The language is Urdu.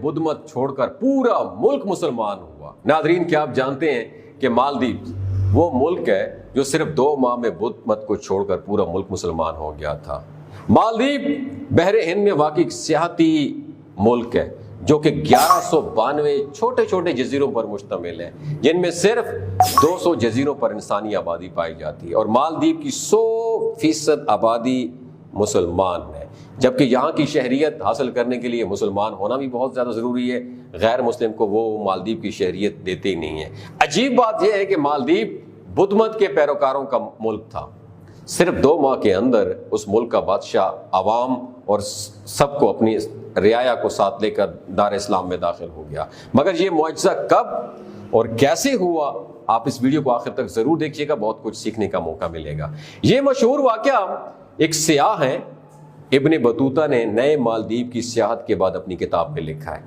بدھ مت چھوڑ کر پورا ملک مسلمان ہوا۔ ناظرین، کیا آپ جانتے ہیں کہ مالدیپ وہ ملک ہے جو صرف 2 ماہ میں بدھ مت کو چھوڑ کر پورا ملک مسلمان ہو گیا تھا۔ مالدیپ بحر ہند میں واقع ایک سیاحتی ملک ہے جو کہ 1192 چھوٹے چھوٹے جزیروں پر مشتمل ہے، جن میں صرف 200 جزیروں پر انسانی آبادی پائی جاتی ہے، اور مالدیپ کی 100% آبادی مسلمان ہے، جبکہ یہاں کی شہریت حاصل کرنے کے لیے مسلمان ہونا بھی بہت زیادہ ضروری ہے۔ غیر مسلم کو وہ مالدیپ کی شہریت دیتے ہی نہیں ہے۔ عجیب بات یہ ہے کہ مالدیپ بدھ مت کے پیروکاروں کا ملک تھا۔ صرف 2 ماہ کے اندر اس ملک کا بادشاہ عوام اور سب کو اپنی رعایا کو ساتھ لے کر دار اسلام میں داخل ہو گیا۔ مگر یہ معجزہ کب اور کیسے ہوا، آپ اس ویڈیو کو آخر تک ضرور دیکھیے گا، بہت کچھ سیکھنے کا موقع ملے گا۔ یہ مشہور واقعہ ایک سیاح ہے ابن بطوطہ نے نئے مالدیپ کی سیاحت کے بعد اپنی کتاب میں لکھا ہے۔